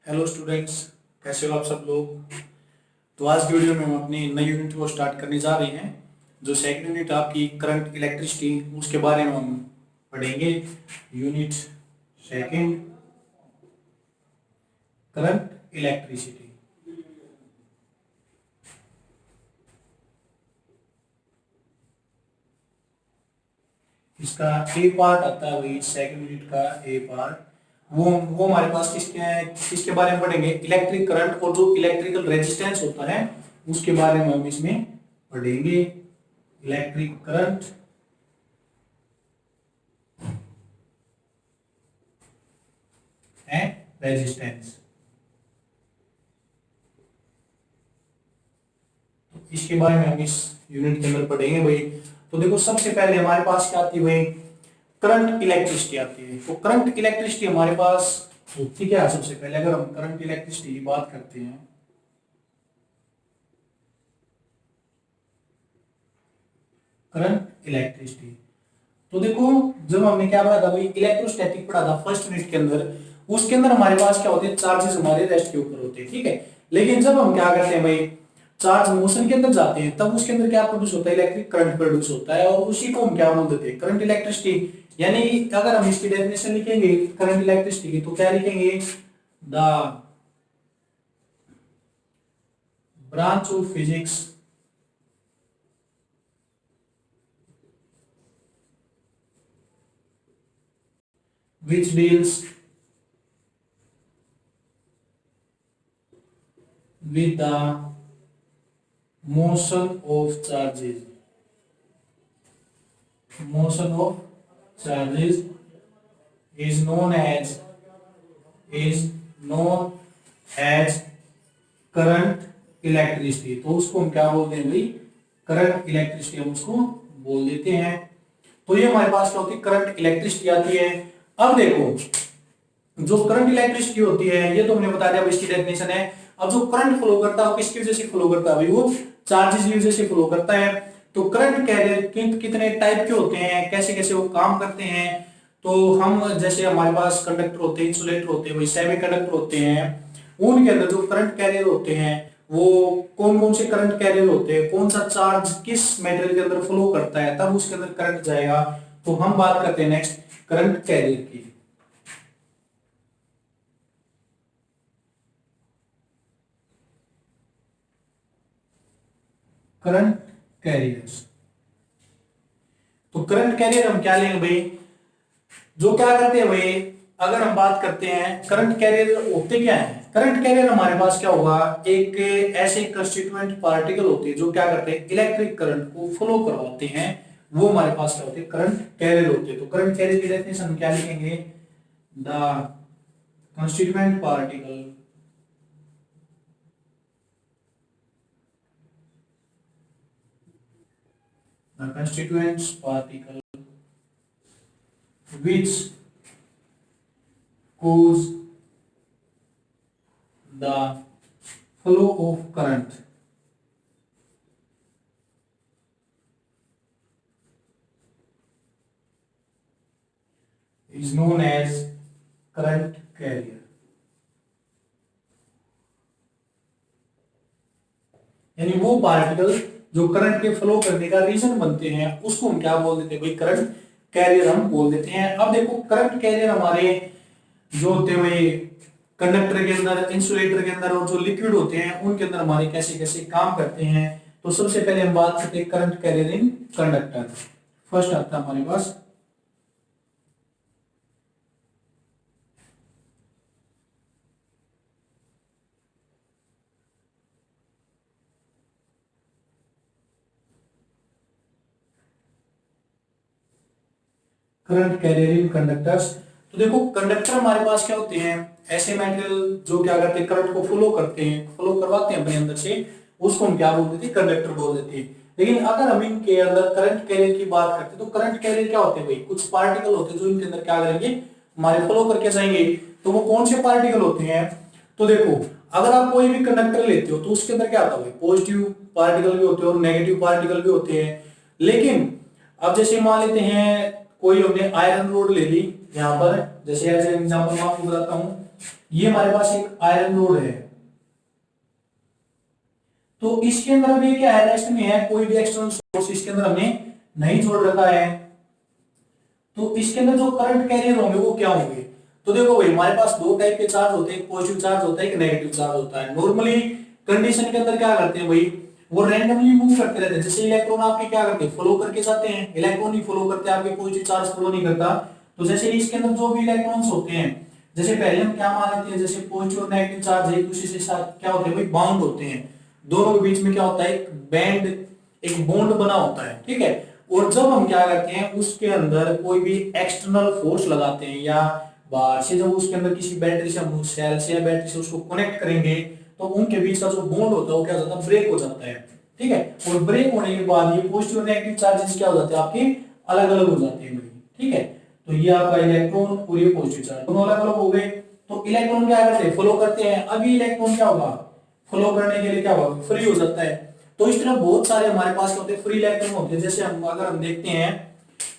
Hello students, कैसे हो आप सब लोग। तो आज की वीडियो में हम अपनी नई यूनिट को स्टार्ट करने जा रहे हैं। जो सेकंड यूनिट आपकी करंट इलेक्ट्रिसिटी, उसके बारे में हम पढ़ेंगे। Unit second, current electricity. इसका ए पार्ट आता है, वही सेकंड यूनिट का ए पार्ट। वो हमारे पास किसके बारे में पढ़ेंगे, इलेक्ट्रिक करंट और जो इलेक्ट्रिकल रेजिस्टेंस होता है उसके बारे में हम इसमें पढ़ेंगे। इलेक्ट्रिक करंट एंड रेजिस्टेंस, इसके बारे में हम इस यूनिट के अंदर पढ़ेंगे भाई। तो देखो, सबसे पहले हमारे पास क्या आती है भाई, करंट इलेक्ट्रिसिटी आती है। तो करंट इलेक्ट्रिसिटी हमारे पास होती क्या है, सबसे पहले अगर हम करंट इलेक्ट्रिसिटी की बात करते हैं, करंट इलेक्ट्रिसिटी, तो देखो जब हमने क्या पढ़ा था भाई, इलेक्ट्रोस्टैटिक पढ़ा था फर्स्ट यूनिट के अंदर। उसके अंदर हमारे पास क्या होते हैं, चार्जेस हमारे रेस्ट के ऊपर होते हैं, ठीक है। लेकिन जब हम क्या करते हैं भाई, चार्ज मोशन के अंदर जाते हैं, तब उसके अंदर क्या प्रोड्यूस होता है, इलेक्ट्रिक करंट प्रोड्यूस होता है, और उसी को हम क्या बोल देते हैं, करंट इलेक्ट्रिसिटी। यानी अगर हम इसकी डेफिनेशन लिखेंगे करंट इलेक्ट्रिसिटी की, तो क्या लिखेंगे, the branch of physics which deals with the motion of charges. Motion of charges is known as current electricity. तो उसको हम क्या बोलते हैं भाई, करंट इलेक्ट्रिसिटी हम उसको बोल देते हैं। तो ये हमारे पास क्या होती है, करंट इलेक्ट्रिसिटी आती है। अब देखो, जो करंट इलेक्ट्रिसिटी होती है, ये तो हमने बता दिया, इसकी डेफिनेशन है। अब जो करंट फ्लो करता है वो किसकी वजह से फ्लो करता है भाई, वो चार्जेस की वजह से फ्लो करता है। तो करंट कैरियर कितने टाइप के होते हैं, कैसे कैसे वो काम करते हैं, तो हम जैसे हमारे पास कंडक्टर होते हैं, इंसुलेटर होते हैं, वही सेमी कंडक्टर होते हैं, उनके अंदर जो करंट कैरियर होते हैं वो कौन कौन से करंट कैरियर होते हैं, कौन सा चार्ज किस मेटेरियल के अंदर फ्लो करता है, तब उसके अंदर करंट जाएगा। तो हम बात करते हैं नेक्स्ट करंट कैरियर की। करंट कैरियर्स, तो करंट कैरियर हम क्या लेंगे भाई, जो क्या करते हैं भाई, अगर हम बात करते हैं करंट कैरियर होते क्या है, करंट कैरियर हमारे पास क्या होगा, एक ऐसे कंस्टिट्यूएंट पार्टिकल होते हैं जो क्या करते हैं, इलेक्ट्रिक करंट को फ्लो करवाते हैं, वो हमारे पास क्या होते हैं, करंट कैरियर होते हैं। तो करंट कैरियर की डेफिनेशन हम क्या लिखेंगे, the constituent particle which cause the flow of current is known as current carrier। यानी वो पार्टिकल जो करंट के फ्लो करने का रीजन बनते हैं, उसको हम क्या बोल देते हैं भाई, करंट कैरियर हम बोल देते हैं। अब देखो, करंट कैरियर हमारे जो होते हैं भाई, कंडक्टर के अंदर, इंसुलेटर के अंदर, और जो लिक्विड होते हैं उनके अंदर हमारे कैसे कैसे काम करते हैं। तो सबसे पहले हम बात करते हैं current carrier in conductor. First आता है हमारे पास करंट कैरियर इन कंडक्टर्स। तो देखो, कंडक्टर हमारे पास क्या होते हैं, ऐसे मेटेरियल जो क्या करते हैं, करंट को फ्लो करते हैं, फ्लो करवाते हैं अपने अंदर से, उसको हम क्या बोल देते हैं, कंडक्टर बोल देते हैं। लेकिन अगर हम इनके अंदर करंट कैरियर की बात करते हैं, तो करंट कैरियर क्या होते हैं भाई, कुछ पार्टिकल होते हैं जो इनके अंदर क्या करेंगे, हमारे फ्लो करके जाएंगे। तो वो कौन से पार्टिकल होते हैं, तो देखो, अगर आप कोई भी कंडक्टर लेते हो तो उसके अंदर क्या होता है, पॉजिटिव पार्टिकल भी होते हैं और नेगेटिव पार्टिकल भी होते हैं। लेकिन अब जैसे मान लेते हैं, कोई हमने आयरन रोड ले ली, यहाँ पर जैसे एज एग्जांपल मैं आपको बताता हूँ, ये हमारे पास एक आयरन रोड है, तो इसके अंदर अभी क्या है, रेस्ट में है, कोई भी एक्सटर्नल सोर्स इसके अंदर हमने नहीं छोड़ रखा है। तो इसके अंदर जो करंट कैरियर होंगे वो क्या होंगे, तो देखो भाई हमारे पास दो टाइप के चार्ज होते हैं, एक पॉजिटिव चार्ज होता है, एक नेगेटिव चार्ज होता है। नॉर्मली कंडीशन के अंदर क्या करते हैं भाई, वो रैंडमली मूव करते रहते हैं। जैसे इलेक्ट्रॉन आपके क्या करते हैं, फ्लो करके जाते हैं, इलेक्ट्रॉन ही फ्लो करते हैं, आपके पॉजिटिव चार्ज फ्लो नहीं करता। तो जैसे इसके अंदर जो भी इलेक्ट्रॉन्स होते हैं, जैसे पहले हम क्या मान लेते हैं, जैसे पॉजिटिव और नेगेटिव चार्ज एक दूसरे से साथ क्या होते हैं भाई, बाउंड होते हैं, दोनों के बीच में क्या होता है, एक बैंड, एक बॉन्ड बना होता है, ठीक है। और जब हम क्या करते हैं, उसके अंदर कोई भी एक्सटर्नल फोर्स लगाते हैं या बाहर से जब उसके अंदर किसी बैटरी से हम सेल से या बैटरी से उसको कनेक्ट करेंगे, तो उनके बीच का जो बॉन्ड होता है वो क्या हो जाता है, ब्रेक हो जाता है, ठीक है। और ब्रेक होने के बाद ये पॉजिटिव और नेगेटिव चार्जेस क्या हो जाते हैं, आपके अलग अलग हो जाते हैं, ठीक है। तो ये आपका इलेक्ट्रॉन और ये पॉजिटिव चार्ज दोनों अलग अलग हो गए। तो इलेक्ट्रॉन क्या करते हैं, फ्लो करते हैं। अभी इलेक्ट्रॉन क्या होगा, फ्लो करने के लिए क्या होगा, फ्री हो जाता है। तो इस तरह बहुत सारे हमारे पास क्या होते हैं, फ्री इलेक्ट्रॉन होते हैं। जैसे हम देखते हैं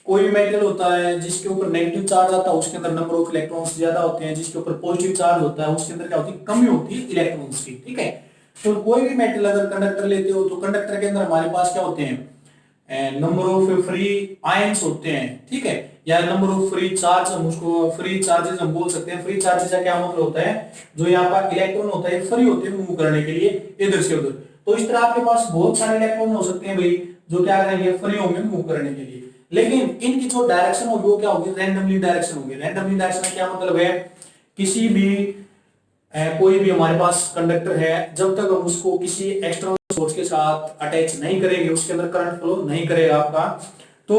कोई भी मेटल होता है जिसके ऊपर नेगेटिव चार्ज आता है, उसके अंदर नंबर ऑफ इलेक्ट्रॉन्स ज्यादा होते हैं, जिसके ऊपर पॉजिटिव चार्ज होता है उसके अंदर क्या होती है, कमी होती है इलेक्ट्रॉन्स की, ठीक है। तो कोई भी मेटल अगर कंडक्टर लेते हो तो कंडक्टर के अंदर हमारे पास क्या होते हैं, नंबर ऑफ फ्री आयंस होते हैं, ठीक है, या नंबर ऑफ फ्री चार्ज, हम उसको फ्री चार्जेस हम बोल सकते हैं। फ्री चार्जेस का क्या मतलब होता है, जो यहाँ पर इलेक्ट्रॉन होता है फ्री होते हैं मूव करने के लिए इधर से उधर। तो इस तरह आपके पास बहुत सारे इलेक्ट्रॉन हो सकते हैं भाई, जो क्या करेंगे, फ्री होंगे मूव करने के लिए। लेकिन इनकी जो डायरेक्शन होगी वो क्या होगी, रैंडमली डायरेक्शन होगी। रैंडमली डायरेक्शन का क्या मतलब है, किसी भी कोई भी हमारे पास कंडक्टर है, जब तक हम उसको किसी एक्सटर्नल सोर्स के साथ अटैच नहीं करेंगे, उसके अंदर करंट फ्लो नहीं करेगा आपका। तो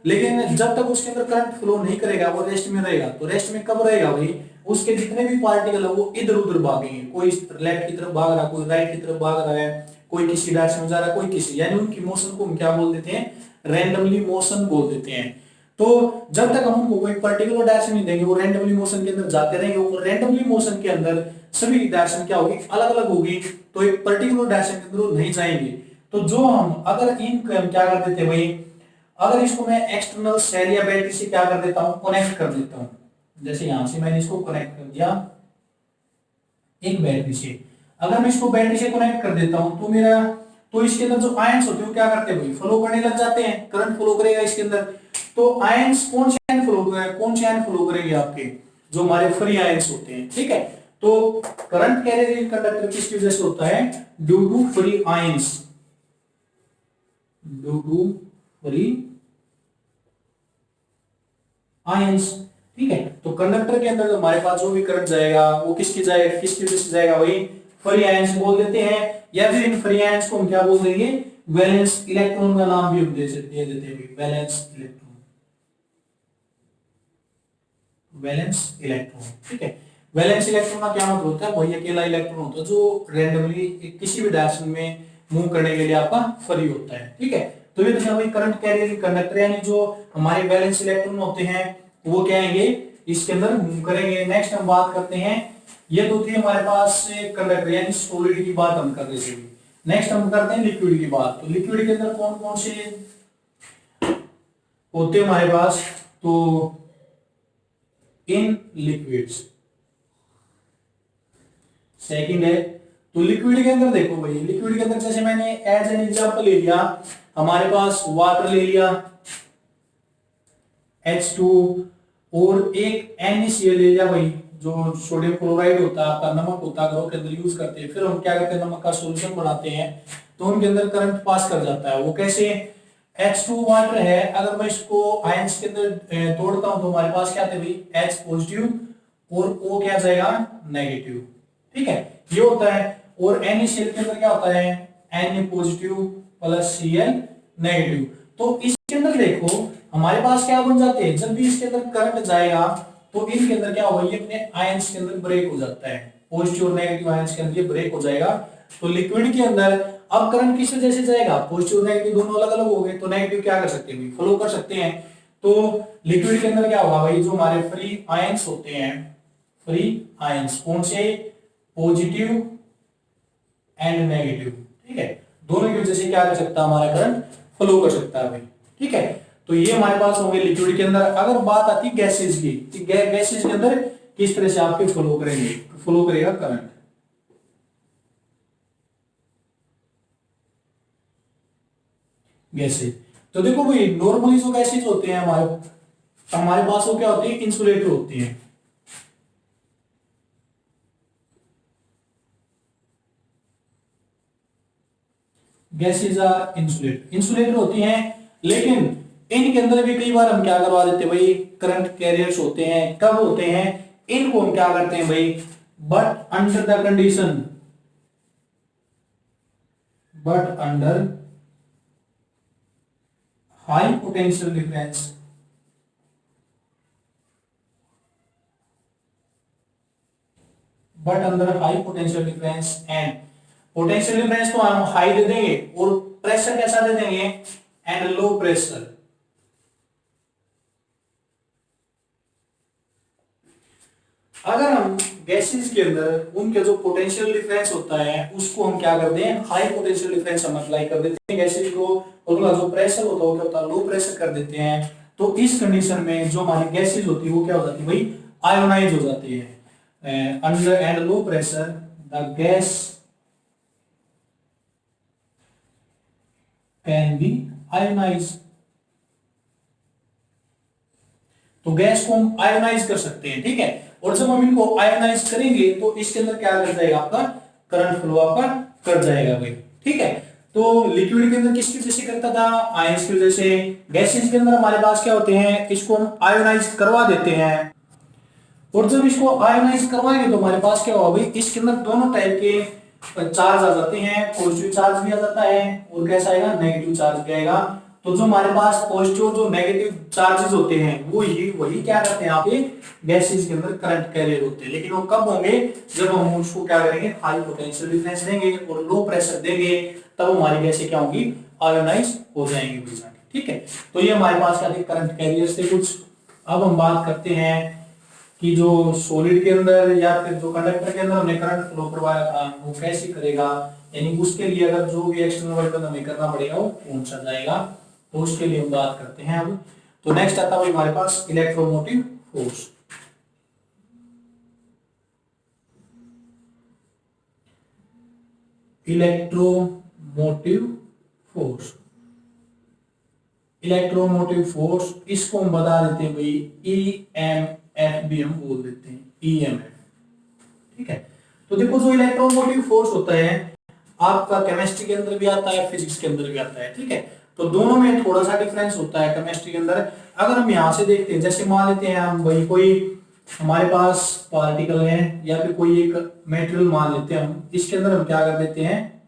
लेकिन जब तक उसके अंदर करंट फ्लो नहीं करेगा, वो रेस्ट में रहेगा। तो रेस्ट में कब रहेगा भाई, उसके जितने भी पार्टिकल है वो इधर उधर भागेंगे, कोई लेफ्ट की तरफ भाग रहा है, कोई राइट की तरफ भाग रहा है, कोई किसी डायरेक्शन में जा रहा है, कोई किसी, यानी उनकी मोशन को हम क्या बोल देते हैं, रैंडमली मोशन बोल देते हैं। तो जब तक हम उनको कोई पर्टिकुलर डायरेक्शन नहीं देंगे, वो रैंडमली मोशन के अंदर जाते रहेंगे। और रैंडमली मोशन के अंदर सभी डायरेक्शन क्या होगी, अलग अलग होगी। तो एक पर्टिकुलर डायरेक्शन के अंदर वो नहीं जाएंगे। तो जो हम अगर इनको हम क्या कर देते हैं भाई, अगर इसको मैं एक्सटर्नल सेल या बैटरी से क्या कर देता हूं, कनेक्ट कर देता हूं। जैसे यहां से मैंने इसको कनेक्ट कर दिया एक बैटरी से, अगर मैं इसको बैटरी से कनेक्ट कर देता हूं तो इसके अंदर जो आयंस होते हैं वो क्या करते हैं भाई, फ्लो करने लग जाते हैं, करंट फ्लो करेगा इसके अंदर। तो आयंस कौन से आयन फ्लो करेगा, कौन से आयन फ्लो करेंगे, आपके जो हमारे फ्री आयंस होते हैं, ठीक है। तो करंट कैरियर इन कंडक्टर किसकी वजह से होता है, due to free ions, due to free ions, ठीक है। तो कंडक्टर के अंदर हमारे पास जो भी करंट जाएगा वो किसकी जाएगा, किसकी वजह से जाएगा भाई, फ्री आयंस बोल देते हैं। या फिर इन फ्री आयंस को हम क्या बोल देंगे, वैलेंस इलेक्ट्रॉन का नाम भी हम दे देते हैं, वैलेंस इलेक्ट्रॉन, वैलेंस इलेक्ट्रॉन, ठीक है। वैलेंस इलेक्ट्रॉन का क्या मतलब होता है, वही अकेला इलेक्ट्रॉन होता है जो रैंडमली किसी भी डायरेक्शन में मूव करने के लिए आपका फ्री होता है, ठीक है। तो ये तो भाई करंट कैरियर कंडक्टर, यानी जो हमारे वैलेंस इलेक्ट्रॉन होते हैं वो क्या आएंगे, इसके अंदर मूव करेंगे। नेक्स्ट हम बात करते हैं, ये तो थी हमारे पास कंडक्टर यानी सॉलिड की बात हम कर रहे थे। नेक्स्ट हम करते हैं लिक्विड की बात। तो लिक्विड के अंदर कौन कौन से होते हैं हमारे पास, तो इन लिक्विड्स सेकंड है। तो लिक्विड के अंदर देखो भाई, लिक्विड के अंदर जैसे मैंने एज एन एग्जांपल ले लिया, हमारे पास वाटर ले लिया H2 और एक NaCl ले लिया भाई, जो सोडियम क्लोराइड होता है आपका, नमक होता है, घरों के अंदर यूज करते हैं। फिर हम क्या करते हैं, नमक का सॉल्यूशन बनाते हैं, तो उनके अंदर करंट पास कर जाता है। वो कैसे, H2 वाटर है, अगर मैं इसको आयंस के अंदर तोड़ता हूं तो हमारे पास क्या आते हैं भाई, H पॉजिटिव और O क्या जाएगा, नेगेटिव, ठीक है, ये होता है। और NaCl के अंदर क्या होता है, Na positive plus Cl negative. तो इसके अंदर देखो हमारे पास क्या बन जाते हैं, जब भी इसके अंदर करंट जाएगा तो इनके अंदर क्या होगा, ये अपने आयंस के अंदर ब्रेक हो जाता है, पॉजिटिव और नेगेटिव आयंस के अंदर ये ब्रेक हो जाएगा। तो लिक्विड के अंदर अब करंट किस वजह से जाएगा, पॉजिटिव और नेगेटिव दोनों अलग अलग हो गए, तो नेगेटिव क्या कर सकते हैं, फ्लो कर सकते हैं। तो लिक्विड के अंदर क्या होगा भाई, जो हमारे फ्री आयंस होते हैं, फ्री आयंस कौन से, पॉजिटिव एंड नेगेटिव, ठीक है, दोनों की वजह से क्या कर सकता है, हमारा करंट फ्लो कर सकता है भाई, ठीक है। तो ये हमारे पास होंगे लिक्विड के अंदर। अगर बात आती है गैसेज की, गैसेज के अंदर किस तरह से आपके फ्लो करेंगे, फ्लो करेगा करंट। गैसेज, तो देखो भाई नॉर्मली जो गैसेज होते हैं हमारे हमारे पास वो क्या होते हैं, इंसुलेटर होते हैं। गैसेज आर इंसुलेटर, इंसुलेटर होती हैं, लेकिन इनके अंदर भी कई बार हम क्या करवा देते हैं भाई, करंट कैरियर्स होते हैं। कब होते हैं, इनको हम क्या करते हैं भाई, but under the condition, but under high potential difference, but under high potential difference and, potential difference तो हम हाई दे देंगे और प्रेशर कैसा दे देंगे, एंड लो प्रेशर। अगर हम गैसेस के अंदर उनके जो पोटेंशियल डिफरेंस होता है उसको हम क्या करते हैं, हाई पोटेंशियल डिफरेंस हम अप्लाई कर देते हैं गैसेस को, और उनका जो प्रेशर होता है वो क्या होता है, लो प्रेशर कर देते हैं। तो इस कंडीशन में जो हमारी गैसेस होती है वो क्या हो जाती है भाई, आयोनाइज हो जाती है। Under and low pressure the gas can be ionise. तो गैस को हम आयोनाइज कर सकते हैं, ठीक है। और जब हम इनको आयोनाइज करेंगे तो इसके अंदर क्या कर जाएगा, आपका करंट फ्लो आपका कर जाएगा भाई, ठीक है। तो लिक्विड के अंदर किसकी वजह से करता था, आयंस की वजह से। गैसेस के अंदर हमारे पास क्या होते हैं, इसको हम आयोनाइज करवा देते हैं, और जब इसको आयोनाइज करवाएंगे तो हमारे पास क्या होगा भाई, इसके अंदर दोनों टाइप के चार्ज आ जाते हैं, पॉजिटिव चार्ज भी आ जाता है और कैसा आएगा, नेगेटिव चार्ज भी आएगा। तो जो हमारे पास पॉजिटिव और जो नेगेटिव चार्जेस होते हैं वो ही वही क्या करते हैं, आपके गैसेस के अंदर करंट कैरियर होते हैं। लेकिन वो कब होंगे, जब हम उसको क्या करेंगे, हाई पोटेंशियल डिफरेंस देंगे और लो प्रेशर देंगे, तब हमारी गैसें क्या होंगी, आयोनाइज हो जाएंगी, ठीक है। तो ये हमारे पास क्या थे, करंट कैरियर्स थे कुछ। अब हम बात करते हैं कि जो सॉलिड के अंदर या फिर जो कंडक्टर के अंदर हमने करंट फ्लो करवाया था वो कैसे करेगा, यानी उसके लिए अगर जो भी एक्सटर्नल वर्क हमें करना पड़ेगा वो कौन सा जाएगा, तो उसके लिए हम बात करते हैं अब। तो नेक्स्ट आता है हमारे पास electromotive force. Electromotive force, electromotive force इसको हम बता देते हैं भाई ईएमएफ भी हम बोल देते हैं, ईएमएफ, ठीक है। तो देखो जो इलेक्ट्रोमोटिव फोर्स होता है आपका केमिस्ट्री के अंदर भी आता है, फिजिक्स के अंदर भी आता है, ठीक है। तो दोनों में थोड़ा सा डिफरेंस होता है। केमिस्ट्री के अंदर अगर हम यहाँ से देखते हैं, जैसे मान लेते हैं हम भाई कोई हमारे पास पार्टिकल है या फिर कोई एक मेटेरियल मान लेते हैं हम, इसके अंदर हम क्या कर देते हैं,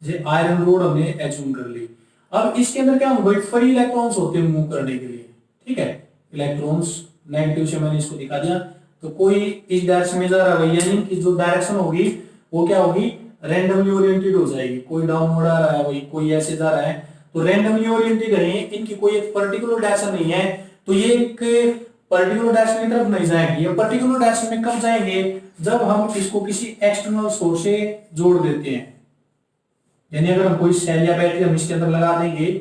जैसे आयरन रोड हमने एज्यूम कर ली। अब इसके अंदर क्या होगा, फ्री इलेक्ट्रॉन्स होते हैं मूव करने के लिए, ठीक है। इलेक्ट्रॉन्स नेगेटिव से मैंने इसको दिखा दिया, तो कोई इस डायरेक्शन में जा रहा है, यानी कि जो डायरेक्शन होगी वो क्या होगी, रैंडमली ओरिएंटेड हो जाएगी। कोई डाउनवर्ड आ रहा है भाई, कोई ऐसे जा रहा है, तो रैंडमली ओरिएंटेड है, इनकी कोई एक पर्टिकुलर डायरेक्शन नहीं है, तो ये एक पर्टिकुलर डायरेक्शन की तरफ नहीं जाएंगे। ये पर्टिकुलर डायरेक्शन में कब जाएंगे, जब हम इसको किसी एक्सटर्नल सोर्स से जोड़ देते हैं। यानी अगर हम कोई सेल या बैटरी हम इसके अंदर लगा देंगे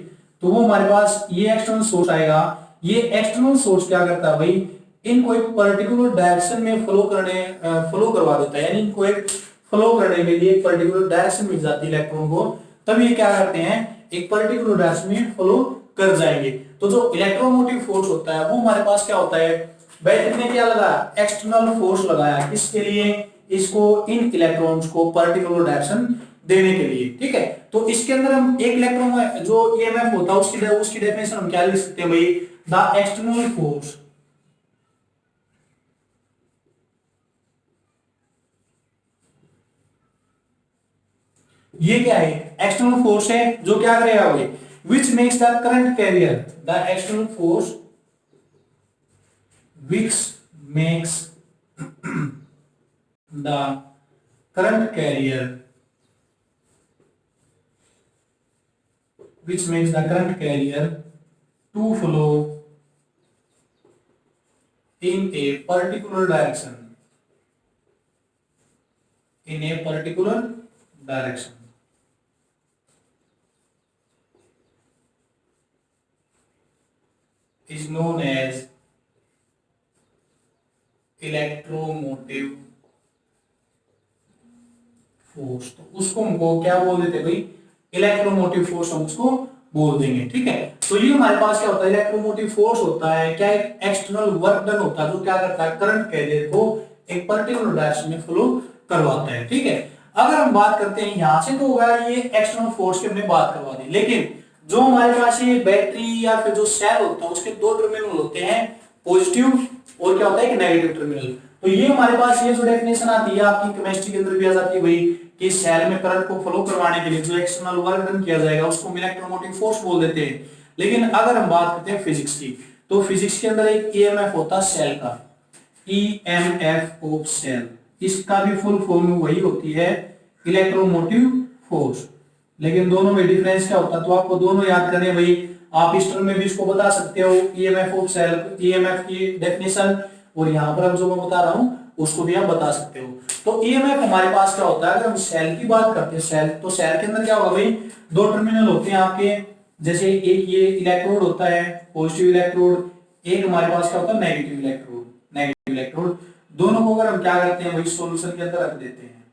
तो वो हमारे पास ये एक्सटर्नल सोर्स आएगा। ये एक्सटर्नल सोर्स क्या करता है भाई, इनको एक पर्टिकुलर डायरेक्शन में फ्लो करवा देता है, यानी इनको एक फ्लो करने के लिए एक पर्टिकुलर डायरेक्शन मिल जाती है इलेक्ट्रॉन को, तब ये क्या करते हैं, एक पर्टिकुलर डायरेक्शन में फ्लो कर जाएंगे। तो जो इलेक्ट्रोमोटिव फोर्स होता है वो हमारे पास क्या होता है, बैटरी ने क्या लगाया, एक्सटर्नल फोर्स लगाया, किसके लिए, इसको इन इलेक्ट्रॉन्स को पर्टिकुलर डायरेक्शन देने के लिए, ठीक है। तो इसके अंदर हम एक इलेक्ट्रॉन जो ईएमएफ होता है उसकी डेफिनेशन हम क्या लिख सकते हैं भाई, द एक्सटर्नल फोर्स, ये क्या है, एक्सटर्नल फोर्स है जो क्या करेगा भाई, which makes the current carrier, the external force which makes the current carrier, which makes the current carrier to flow in a particular direction, in a particular direction, is known as electromotive force, तो उसको हमको क्या बोल देते हैं भाई, electromotive force हम उसको बोल देंगे। ठीक है, तो ये हमारे पास क्या होता है, इलेक्ट्रोमोटिव फोर्स होता है क्या, एक एक्सटर्नल वर्क डन होता है जो क्या करता है, करंट कैरियर को एक पर्टिकुलर डायरेक्शन में फ्लो करवाता है। ठीक है, अगर हम बात करते हैं यहां से, तो होगा ये एक्सटर्नल फोर्स की हमने बात करवा दी, लेकिन जो हमारे पास ये बैटरी या फिर जो सेल होता है उसके दो टर्मिनल होते हैं, पॉजिटिव और क्या होता है एक नेगेटिव टर्मिनल। तो ये हमारे पास ये जो डेफिनेशन आती है आपकी केमिस्ट्री के अंदर भी आ जाती है भाई, कि सेल में करंट को फ्लो करवाने के लिए जो एक्सटर्नल वर्क डन किया जाएगा उसको हम इलेक्ट्रोमोटिव फोर्स बोल देते हैं। लेकिन अगर हम बात करते हैं फिजिक्स की, तो फिजिक्स के अंदर एक ईएमएफ होता है सेल का, ईएमएफ ऑफ सेल, इसका भी फुल फॉर्म वही होती है इलेक्ट्रोमोटिव फोर्स। लेकिन दोनों में डिफरेंस क्या होता है, तो आपको दोनों याद करने भाई, आप इस टर्म में भी इसको बता सकते हो ईएमएफ ऑफ सेल, ईएमएफ की डेफिनेशन, और यहां पर अब जो मैं बता रहा हूं उसको भी आप बता सकते हो। तो ईएमएफ हमारे पास क्या होता है, अगर हम सेल की बात करते हैं, सेल, तो सेल के अंदर क्या होगा भाई, दो टर्मिनल होते हैं आपके, जैसे एक ये इलेक्ट्रोड होता है पॉजिटिव इलेक्ट्रोड, एक हमारे पास क्या होता है नेगेटिव इलेक्ट्रोड, नेगेटिव इलेक्ट्रोड। दोनों को अगर हम क्या करते हैं भाई, सॉल्यूशन के अंदर रख देते हैं,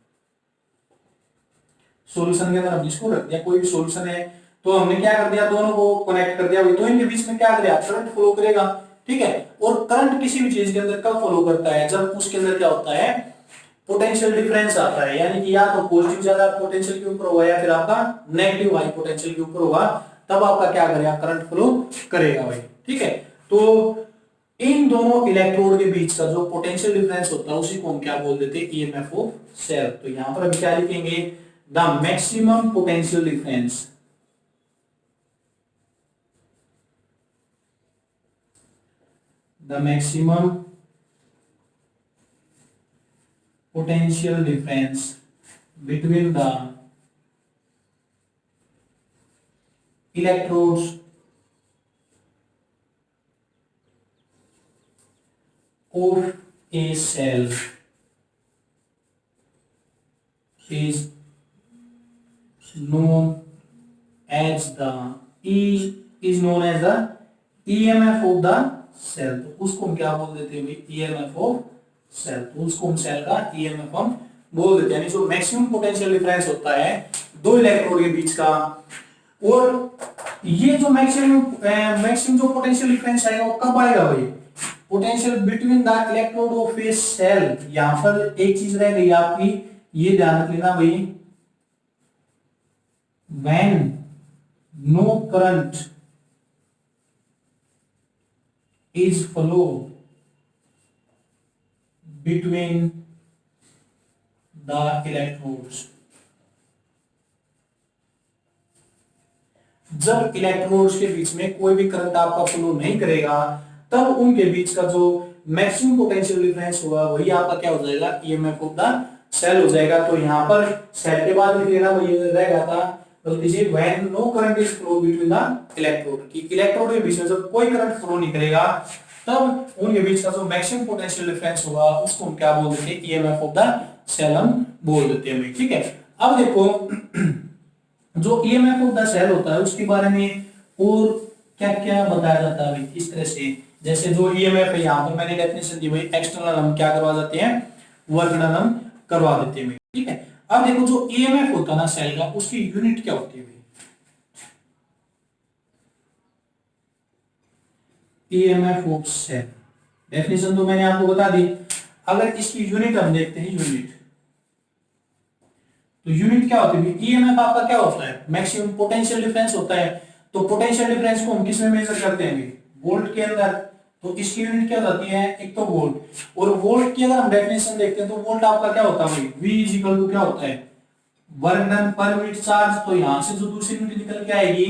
सॉल्यूशन के अंदर हम इसको रख दिया, कोई भी सॉल्यूशन है, तो हमने क्या कर दिया, दोनों को कनेक्ट कर दिया, तो इनके बीच में क्या करेगा, करंट फ्लो करेगा। ठीक है, और करंट किसी भी चीज के अंदर कब फ्लो करता है, जब उसके अंदर क्या होता है, पोटेंशियल डिफरेंस आता है, यानी कि या तो पॉजिटिव ज्यादा पोटेंशियल के ऊपर होगा या फिर आपका नेगेटिव हाई पोटेंशियल के ऊपर होगा, तब आपका क्या करेगा, करंट फ्लो करेगा भाई। ठीक है, तो इन दोनों इलेक्ट्रोड के बीच का जो पोटेंशियल डिफरेंस होता है उसी को हम क्या बोल देते हैं, ईएमएफ ऑफ सेल। तो यहां पर हम क्या लिखेंगे, the maximum potential difference, the maximum potential difference between the electrodes of a cell is known as the EMF of the cell. तो उसको हम क्या बोल देते हैं, ईएमएफ ऑफ सेल, तो उसको हम सेल का ईएमएफ हम बोल देते हैं, यानी जो मैक्सिमम पोटेंशियल डिफरेंस होता है दो इलेक्ट्रोड के बीच का। और ये जो मैक्सिमम जो पोटेंशियल डिफरेंस आएगा वो कब आएगा भाई, potential between the electrode of a cell. यहां पर एक चीज रह गई आपकी, ये ध्यान रख लेना भाई, when no current is flow between the electrodes। जब इलेक्ट्रोड्स के बीच में कोई भी करंट आपका फ्लो नहीं करेगा, तब उनके बीच का जो मैक्सिमम पोटेंशियल डिफरेंस होगा वही आपका क्या हो जाएगा, ईएमएफ ऑफ द सेल हो जाएगा। तो यहाँ पर सेल के बाद लिख लेना वही रह गया था, तो this is when no current is flow between the electrode, कि इलेक्ट्रोड के बीच में जब कोई करंट फ्लो नहीं करेगा तब उनके बीच का जो मैक्सिमम पोटेंशियल डिफरेंस होगा उसको हम क्या बोल देते हैं, ईएमएफ ऑफ द सेल हम बोल देते हैं। ठीक है, अब देखो जो ईएमएफ ऑफ द सेल होता है उसके बारे में और क्या क्या बताया जाता है इस तरह से, जैसे जो ईएमएफ है यहाँ पर मैंने डेफिनेशन दी भाई, एक्सटर्नल हम क्या करवा देते हैं, वर्क डन हम करवा देते हैं। ठीक है, अब देखो जो ईएमएफ होता है ना सेल का, उसकी यूनिट क्या होती है, ईएमएफ ऑफ सेल, डेफिनेशन तो मैंने आपको बता दी। अगर इसकी यूनिट हम देखते हैं, यूनिट, तो यूनिट क्या होती है, ईएमएफ आपका क्या होता है, मैक्सिमम पोटेंशियल डिफरेंस होता है। तो पोटेंशियल डिफरेंस को हम किस में मेजर करते हैं, वोल्ट के अंदर। तो इसकी यूनिट क्या होती है, एक तो वोल्ट, और वोल्ट की अगर हम डेफिनेशन देखते हैं तो वोल्ट आपका क्या होता है, V इक्वल टू क्या होता है, work done per unit charge. तो यहां से जो दूसरी यूनिट निकल के आएगी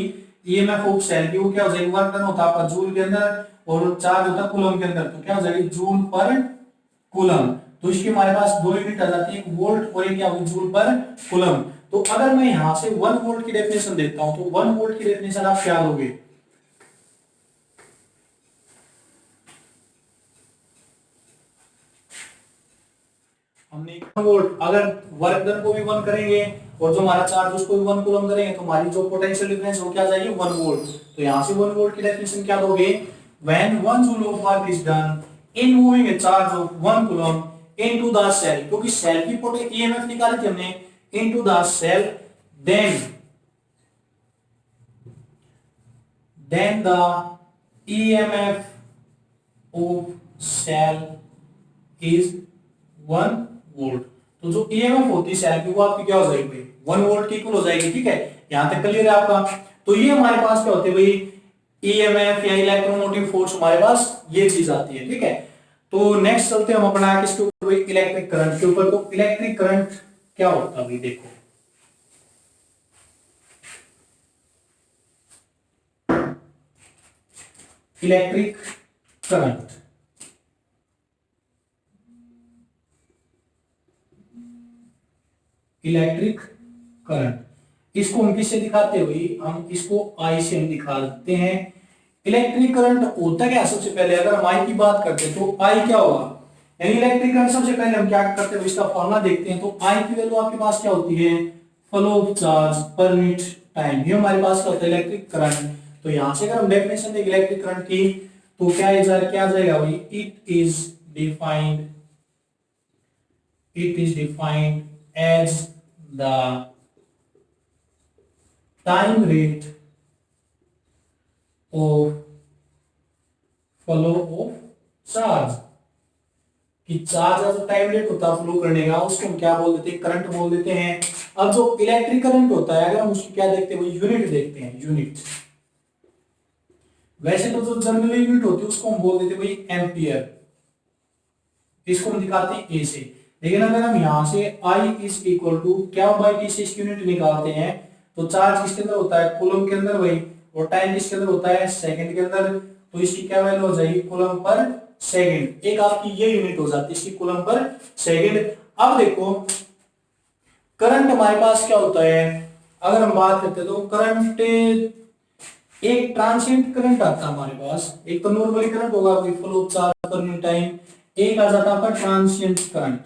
ईएमएफ ऑफ सेल की, वो क्या हो जाएगी, वर्क डन होता है आपका जूल के अंदर और चार्ज होता है कूलम के अंदर, तो क्या हो जाएगी, जूल पर कूलम। तो इसके हमारे पास दो यूनिट आ जाती है, एक वोल्ट और एक क्या होगी, जूल पर कूलम। तो अगर मैं यहां से 1 वोल्ट की डेफिनेशन देता हूं तो 1 वोल्ट की डेफिनेशन आप क्या लोगे, हमने 1 वोल्ट, अगर वर्क डन को भी 1 करेंगे और जो हमारा चार्ज उसको भी 1 कूलम करेंगे तो हमारी जो पोटेंशियल डिफरेंस वो क्या जाएगी, 1 वोल्ट। तो यहां से 1 वोल्ट की डेफिनेशन क्या दोगे, when 1 joule of work is done in moving a charge of 1 coulomb into the cell, क्योंकि सेल की ईएमएफ निकाली थी हमने, into the cell, then the EMF of cell is 1 volt. तो जो ईएमएफ होती है सेल की वो आपकी क्या हो जाएगी भाई, 1 वोल्ट की इक्वल हो जाएगी। ठीक है, यहां तक क्लियर है आपका। तो ये हमारे पास क्या होते हैं भाई, ईएमएफ या इलेक्ट्रोमोटिव फोर्स, हमारे पास ये चीज आती है। ठीक है, तो नेक्स्ट चलते हैं हम अपना किसके ऊपर भाई, इलेक्ट्रिक करंट के ऊपर। तो इलेक्ट्रिक करंट क्या होता है भाई, देखो इलेक्ट्रिक करंट, इलेक्ट्रिक करंट इसको हम किससे दिखाते हैं भाई, हम इसको आई से हम दिखा देते हैं। इलेक्ट्रिक करंट होता क्या, सबसे पहले अगर हम आई की बात करते हैं तो आई क्या होगा, यानी इलेक्ट्रिक करंट सबसे पहले हम क्या करते हैं, इसका फॉर्मूला देखते हैं। तो आई की वैल्यू आपके पास क्या होती है, flow of charge per unit time, ये हमारे पास क्या होता है इलेक्ट्रिक करंट। तो यहां से अगर हम डेफिनेशन दें इलेक्ट्रिक करंट की, तो क्या आ जाएगा भाई, it is defined as the time rate of flow of charge, कि चार्ज का जो टाइम रेट होता है फ्लो करने का, उसको हम क्या बोल देते हैं, करंट बोल देते हैं। अब जो इलेक्ट्रिक करंट होता है, अगर हम उसकी क्या देखते हैं, यूनिट देखते हैं, यूनिट। वैसे तो जो जनरल यूनिट होती है उसको हम बोल देते हैं भाई एम्पियर, इसको हम दिखाते हैं ए से। लेकिन अगर हम यहां से आई इज इक्वल टू क्या बाई टी से इसकी यूनिट निकालते हैं, तो चार्ज किसके अंदर होता है, कूलम के अंदर भाई, और टाइम किसके अंदर होता है, सेकंड के अंदर। तो इसकी क्या वैल्यू हो जाएगी, कूलम पर सेकंड, एक आपकी ये यूनिट हो जाती है इसकी, कूलम पर सेकंड। अब देखो करंट हमारे पास क्या होता है, अगर हम बात करते हैं तो करंट, एक ट्रांसिएंट करंट आता है हमारे पास, एक तो नॉर्मली करंट होगा कोई flow charge per unit time, एक आ जाता है आपका ट्रांसिएंट करंट।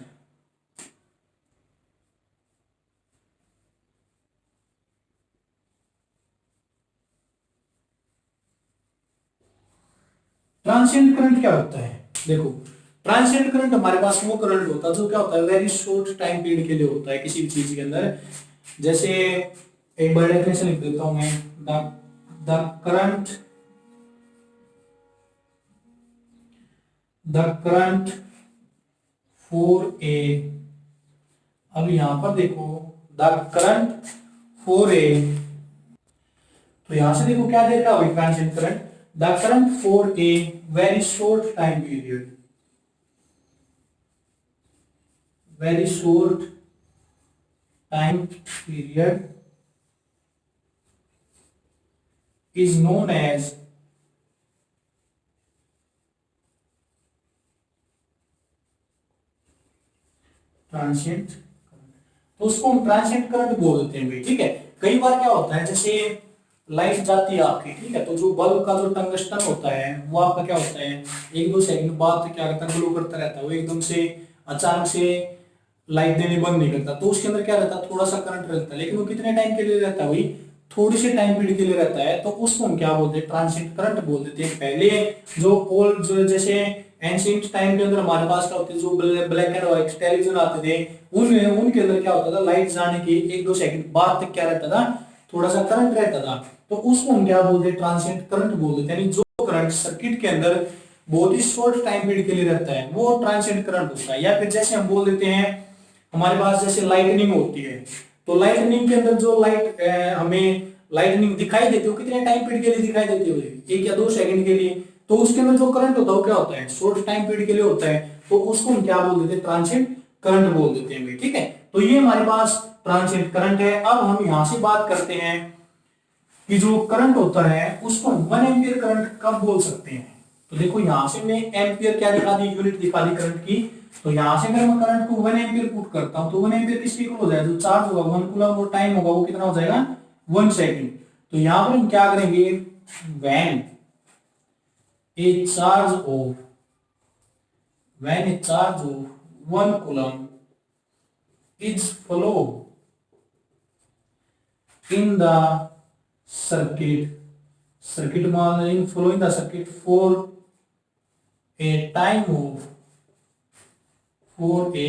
ट्रांसिएंट करंट क्या होता है, देखो ट्रांसिएंट करंट हमारे पास वो करंट होता है जो क्या होता है, वेरी शॉर्ट टाइम पीरियड के लिए होता है किसी भी चीज के अंदर। जैसे एक बार डेफिनेशन लिख देता हूं मैं, द करंट फॉर ए, अब यहां पर देखो द करंट फॉर ए, तो यहां से देखो क्या देता है transient current, the current for a very short time period, very short time period is known as transient. तो उसको हम ट्रांसिएंट करंट बोल देते हैं भाई। ठीक है, कई बार क्या होता है, जैसे लाइट जाती है आपकी, ठीक है, तो जो बल्ब का जो टंगस्टन होता है वो आपका क्या होता है, एक दो सेकंड बाद क्या करता है, ग्लो करता रहता है, वो एकदम से अचानक से लाइट देने बंद नहीं करता, तो उसके अंदर क्या रहता है, थोड़ा सा करंट रहता है, लेकिन वो कितने टाइम के लिए रहता है भाई, थोड़ी सी टाइम पीरियड के लिए रहता है। तो उसको हम क्या बोलते हैं, ट्रांसिएंट करंट बोल देते हैं। पहले जो ओल्ड जो जैसे एंशिएंट टाइम के अंदर हमारे पास क्या होते, जो ब्लैक एंड व्हाइट टेलीविजन आते थे, उनमें उनके अंदर क्या होता था, लाइट जाने के एक दो सेकंड बाद तक क्या रहता था, थोड़ा सा करंट रहता था। तो उसको हम क्या बोलते हैं, ट्रांसिएंट करंट बोल देते हैं। यानी जो करंट सर्किट के अंदर बहुत ही शॉर्ट टाइम पीरियड के लिए रहता है वो ट्रांसिएंट करंट होता है। या फिर जैसे हम बोल देते हैं हमारे पास जैसे लाइटनिंग होती है, तो लाइटनिंग के अंदर जो लाइट हमें लाइटनिंग दिखाई देती है वो कितने टाइम पीरियड के लिए दिखाई देती है, एक या दो सेकंड के लिए। तो उसके अंदर जो करंट होता है वो क्या होता है, शॉर्ट टाइम पीरियड के लिए होता है। तो उसको हम क्या बोल देते हैं, ट्रांसिएंट करंट बोल देते हैं। ठीक है, तो ये हमारे पास ट्रांसिएंट करंट है। अब हम यहां से बात करते हैं कि जो करंट होता है उसको 1 एम्पियर करंट कब बोल सकते हैं। तो देखो यहां से मैं एम्पियर क्या दिखा दी, यूनिट दिखा दी करंट की। तो यहां से अगर मैं करंट को 1 एम्पियर पुट करता हूं तो 1 एम्पियर किसके इक्वल हो जाएगा, जो चार्ज होगा 1 कूलम और टाइम होगा वो कितना हो जाएगा 1 सेकंड। तो यहां पर हम क्या करेंगे, when a charge of 1 coulomb is flow in the circuit मान in flow in the circuit for a time of for a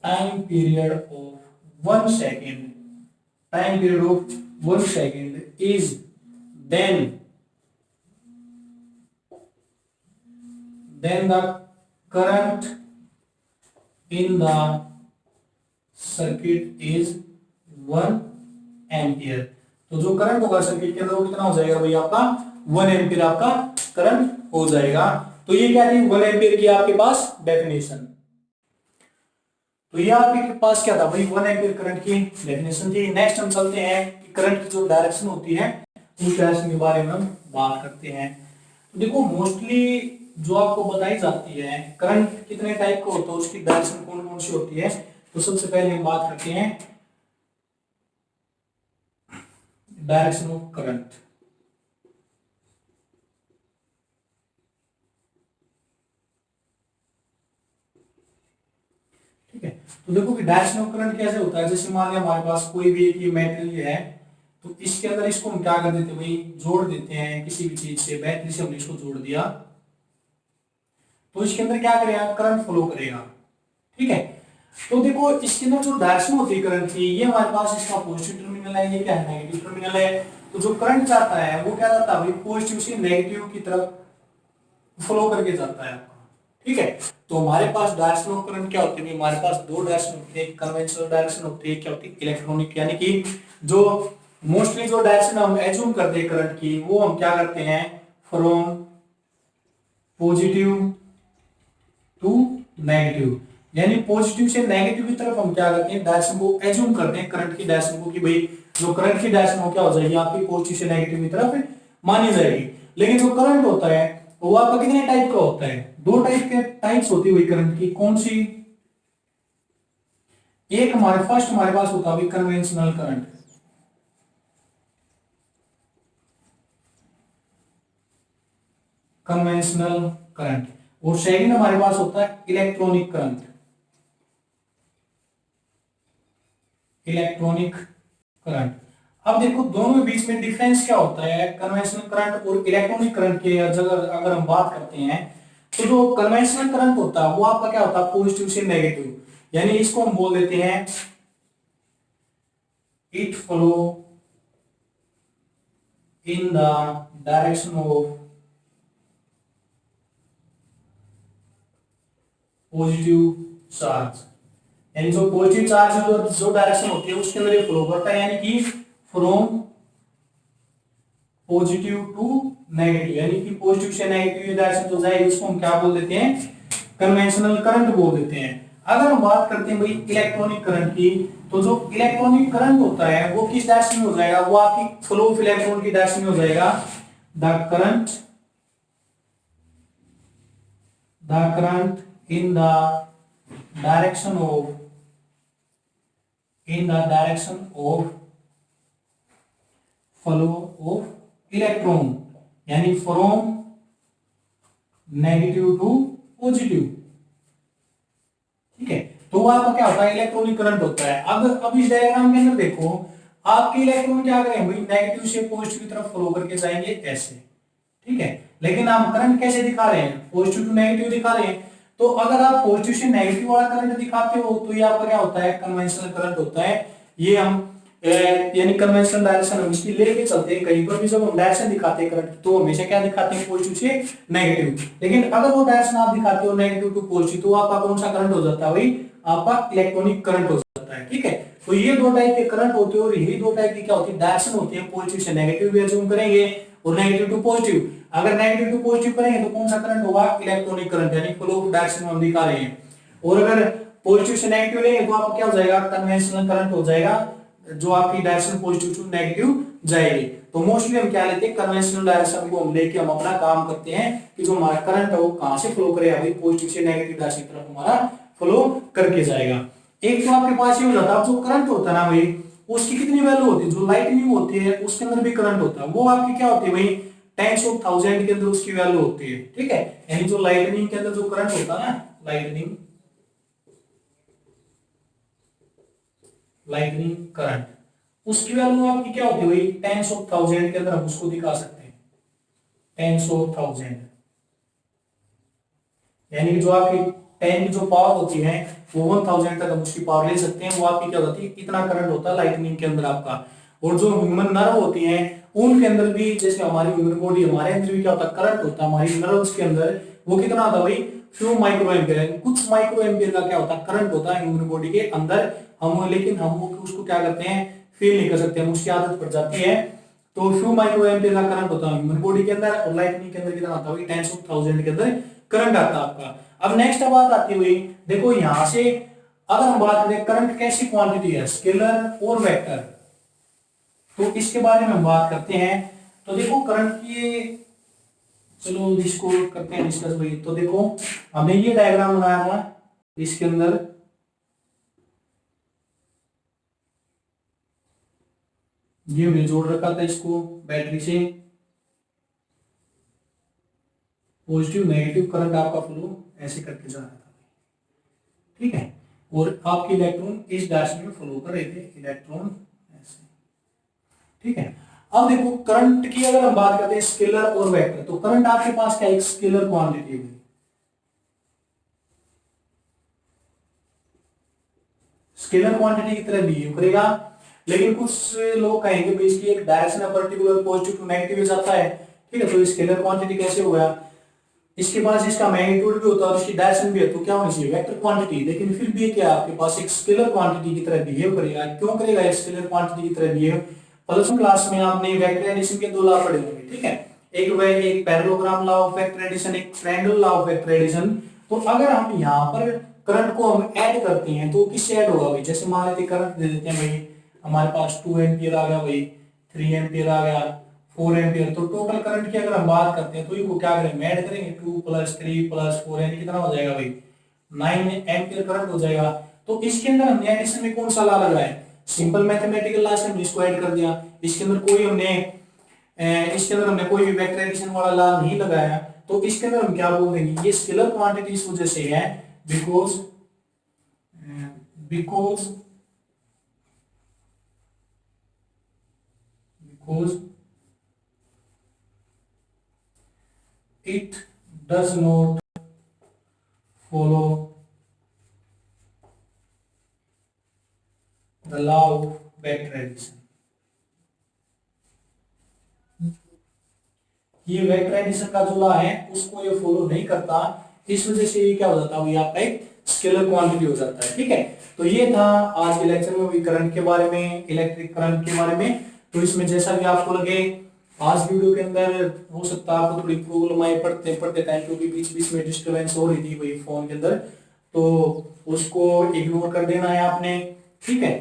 time period of 1 second, time period of 1 second is then the current in the circuit is 1 ampere. तो जो current होगा circuit के अंदर वो कितना हो जाएगा भाई, आपका 1 एम्पियर आपका करंट हो जाएगा। तो ये क्या थी 1 एम्पियर की आपके पास डेफिनेशन। तो ये आपके पास क्या था भाई 1 एम्पियर करंट की डेफिनेशन थी। नेक्स्ट हम चलते हैं कि करंट की जो डायरेक्शन होती है उस डायरेक्शन के बारे में हम बात करते हैं। तो देखो मोस्टली जो आपको बताई जाती है करंट कितने टाइप का होता है, उसकी डायरेक्शन कौन कौन सी होती है। तो सबसे पहले हम बात करते हैं डायरेक्शन ऑफ करंट। ठीक है, तो देखो कि डायरेक्शन ऑफ करंट कैसे होता है। जैसे मान लिया हमारे पास कोई भी एक मेटेरियल है, तो इसके अंदर इसको हम क्या कर देते हैं भाई, जोड़ देते हैं किसी भी चीज से, बैटरी से हमने इसको जोड़ दिया, तो इसके अंदर क्या करेगा करंट फ्लो करेगा। ठीक है, तो देखो इसके अंदर जो डायरेक्शन होती है करंट की, ये हमारे पास इसका पॉजिटिव टर्मिनल है, ये क्या है नेगेटिव टर्मिनल है। तो जो करंट जाता है वो क्या जाता है भाई पॉजिटिव से नेगेटिव की तरफ फ्लो करके जाता है आपका। ठीक है, तो हमारे पास डायरेक्शन ऑफ करंट क्या होती है, हमारे पास दो डायरेक्शन होती है, कन्वेंशनल डायरेक्शन होती है, क्या होती है इलेक्ट्रॉनिक, यानी कि जो मोस्टली जो डायरेक्शन हम एज्यूम करते हैं करंट की, वो हम क्या करते हैं फ्रॉम पॉजिटिव टू नेगेटिव, यानी पॉजिटिव से नेगेटिव की तरफ हम क्या करते हैं डायरेक्शन को एज्यूम करते हैं करंट की डायरेक्शन को, कि भाई जो करंट की डायरेक्शन हो क्या हो जाएगी आपकी पॉजिटिव से नेगेटिव की तरफ मानी जाएगी। लेकिन जो करंट होता है वो आपका कितने टाइप का होता है, दो टाइप के टाइप्स होती है करंट की। कौन सी, एक हमारे फर्स्ट हमारे पास होता है कन्वेंशनल करंट, कन्वेंशनल करंट, और सेकंड हमारे पास होता है इलेक्ट्रॉनिक करंट, इलेक्ट्रॉनिक करंट। अब देखो दोनों के बीच में डिफरेंस क्या होता है कन्वेंशनल करंट और इलेक्ट्रॉनिक करंट के अगर हम बात करते हैं, तो जो कन्वेंशनल करंट होता है वो आपका क्या होता है पॉजिटिव से नेगेटिव, यानी इसको हम बोल देते हैं it flow in the direction of positive charge, यानी जो पॉजिटिव चार्ज जो डायरेक्शन होती है उसके अंदर ये फ्लो करता है, यानी कि फ्रॉम पॉजिटिव टू नेगेटिव, यानी कि पॉजिटिव से नेगेटिव डायरेक्शन जो जाएगी उसको हम क्या बोल देते हैं कन्वेंशनल करंट बोल देते हैं। अगर हम बात करते हैं भाई इलेक्ट्रॉनिक करंट की, तो जो इलेक्ट्रॉनिक करंट होता है वो किस डायरेक्शन में हो जाएगा, वो आपकी फ्लो ऑफ इलेक्ट्रॉन की डायरेक्शन में हो जाएगा। The current in the direction of flow of electron, यानी फ्रॉम नेगेटिव टू पॉजिटिव। ठीक है, तो वो आपका क्या होता है इलेक्ट्रॉनिक करंट होता है। अब इस डायग्राम के अंदर देखो आपके इलेक्ट्रॉन क्या करेंगे भाई नेगेटिव से पॉजिटिव की तरफ फ्लो करके जाएंगे ऐसे। ठीक है, लेकिन हम करंट कैसे दिखा रहे हैं पॉजिटिव टू नेगेटिव दिखा रहे हैं। तो अगर आप पॉजिटिव से नेगेटिव वाला करंट दिखाते हो तो ये आपका क्या होता है कन्वेंशनल करंट होता है। ये हम यानी कन्वेंशनल डायरेक्शन हम इसकी लेके चलते हैं, कहीं पर भी जब हम डायरेक्शन दिखाते हैं करंट तो हमेशा क्या दिखाते हैं पॉजिटिव से नेगेटिव। लेकिन अगर वो डायरेक्शन आप दिखाते हो नेगेटिव टू पॉजिटिव तो आपका कौन सा करंट हो जाता है भाई आपका इलेक्ट्रॉनिक करंट हो जाता है। ठीक है, तो ये दो टाइप के करंट होते हैं और यही दो टाइप की क्या होती है डायरेक्शन होती है, पॉजिटिव से नेगेटिव भी अज्यूम करेंगे और नेगेटिव टू पॉजिटिव। अगर नेगेटिव टू पॉजिटिव करेंगे तो कौन सा करंट होगा इलेक्ट्रॉनिक करंट, यानी फ्लो डायरेक्शन में हम दिखा रहे हैं। और अगर पॉजिटिव से नेगेटिव लेंगे तो आपका क्या हो जाएगा कन्वेंशनल करंट हो जाएगा, जो आपकी डायरेक्शन पॉजिटिव टू नेगेटिव जाएगी। तो मोस्टली हम क्या लेते हैं कन्वेंशनल डायरेक्शन को हम लेके हम अपना काम करते हैं कि जो हमारा करंट है वो कहां से फ्लो करेगा भाई पॉजिटिव से नेगेटिव डायरेक्शन की तरफ हमारा फ्लो करके जाएगा। एक तो आपके पास ये हो जाता है जो करंट होता है ना भाई उसकी कितनी वैल्यू होती है, जो लाइटनिंग होती है उसके अंदर भी करंट होता है, वो आपकी क्या होती है भाई टेंस ऑफ थाउजेंड के अंदर उसकी वैल्यू होती है। ठीक है, यानी जो लाइटनिंग के अंदर जो करंट होता है ना लाइटनिंग करंट उसकी वैल्यू आपकी क्या होती है भाई टेंस ऑफ थाउजेंड के अंदर हम उसको दिखा सकते हैं टेंस ऑफ थाउजेंड। यानी कि जो आपकी 10 की जो पावर होती है वो 1000 तक हम उसकी पावर ले सकते हैं, वो आपकी क्या होती है, इतना करंट होता है लाइटनिंग के अंदर आपका। और जो ह्यूमन नर्व होती हैं उनके अंदर भी, जैसे हमारी ह्यूमन बॉडी, हमारे अंदर भी क्या होता है, करंट होता है हमारी नर्व्स के अंदर, वो कितना होता है भाई, फ्यू माइक्रो एम्पियर, कुछ माइक्रो एम्पियर का क्या होता है, करंट होता है ह्यूमन बॉडी के अंदर। हम लेकिन हम उसको क्या करते हैं, फील नहीं कर सकते, हम उसकी आदत पड़ जाती है। तो फ्यू माइक्रो एम्पियर का करंट होता है ह्यूमन बॉडी के अंदर, और लाइटनिंग के अंदर कितना आता है, 10,000 के अंदर करंट आता है आपका। अब नेक्स्ट बात आती हुई, देखो यहां से अगर हम बात करें करंट कैसी क्वांटिटी है, स्केलर और वेक्टर, तो इसके बारे में हम बात करते हैं। तो देखो करंट की, चलो इसको करते हैं डिस्कस भाई। तो देखो हमने ये डायग्राम बनाया था, इसके अंदर ये हमने जोड़ रखा था इसको बैटरी से, पॉजिटिव नेगेटिव करंट आपका फ्लो ऐसे करके जा रहा था, ठीक है। और आपके इलेक्ट्रॉन इस डायरेक्शन में फ्लो कर रहे थे, इलेक्ट्रॉन ऐसे, ठीक है। अब देखो करंट की अगर हम बात करते हैं स्केलर और वेक्टर, तो करंट आपके पास क्या, एक स्केलर क्वांटिटी है, स्केलर क्वांटिटी की तरह बिहेव करेगा। लेकिन कुछ लोग कहेंगे भाई इसकी एक डायरेक्शन है पर्टिकुलर, पॉजिटिव टू नेगेटिव जाता है, ठीक है। तो स्केलर क्वांटिटी कैसे हो गया, इसके पास इसका मैग्नीट्यूड भी होता है और इसकी डायरेक्शन भी है, तो क्या होनी चाहिए, वेक्टर क्वांटिटी। लेकिन फिर भी क्या आपके पास एक स्केलर क्वांटिटी की तरह बिहेव करेगा। क्यों करेगा एक स्केलर क्वांटिटी की तरह बिहेव, प्लस क्लास में आपने वेक्टर एडिशन के दो लॉ पढ़े होंगे, ठीक है। एक parallelogram law of vector addition, एक triangle law of vector addition. तो अगर हम यहाँ पर करंट को हम ऐड करते हैं तो किससे ऐड होगा भाई, जैसे मान लेते करंट दे देते हैं भाई, हमारे पास 2 एम्पियर आ गया भाई, 3 एम्पियर आ गया, 4 एम्पियर। तो टोटल करंट की अगर हम बात करते हैं तो इनको क्या करेंगे, ऐड करेंगे, 2 + 3 + 4 यानी कितना हो जाएगा भाई, 9 एम्पियर करंट हो जाएगा। तो इसके अंदर हमने एडिशन में कौन सा लॉ लगाया है, सिंपल मैथमेटिकल लॉ से हमने इसको ऐड कर दिया। इसके अंदर कोई भी वेक्टर एडिशन वाला लॉ नहीं लगाया। तो इसके अंदर हम क्या बोल देंगे, ये स्केलर क्वांटिटी इस वजह से है because because because it does not follow the law of vector addition। ये वेक्टर एडिशन का जो लॉ है उसको ये फॉलो नहीं करता, इस वजह से ये क्या हो जाता है, ये आपका एक स्केलर क्वांटिटी हो जाता है, ठीक है। तो ये था आज के लेक्चर में भी करंट के बारे में, इलेक्ट्रिक करंट के बारे में। तो इसमें जैसा भी आपको लगे, आज वीडियो के अंदर हो सकता है आपको थोड़ी प्रॉब्लम आई पढ़ते पढ़ते टाइम, क्योंकि बीच बीच में डिस्टरबेंस हो रही थी वही फोन के अंदर, तो उसको इग्नोर कर देना है आपने, ठीक है।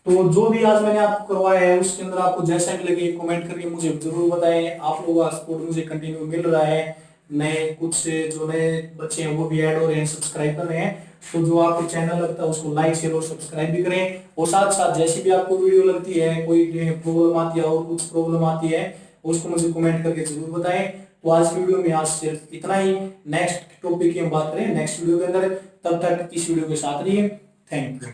तो जो भी आज मैंने आपको करवाया है उसके अंदर आपको जैसा भी लगे कमेंट करके मुझे जरूर बताएं। आप लोगों का सपोर्ट मुझे कंटिन्यू मिल रहा है, नए कुछ जो नए बच्चे हैं वो भी ऐड हो रहे हैं, सब्सक्राइब कर रहे हैं। तो जो आपको चैनल लगता है उसको लाइक शेयर और सब्सक्राइब भी करें। और साथ साथ जैसी भी आपको वीडियो लगती है, कोई प्रॉब्लम आती है और कुछ प्रॉब्लम आती है, उसको मुझे कमेंट करके जरूर बताएं। तो आज की वीडियो में आज सिर्फ इतना ही। नेक्स्ट टॉपिक की हम बात करें नेक्स्ट वीडियो के अंदर, तब तक इस वीडियो के साथ रहिए। Thank you.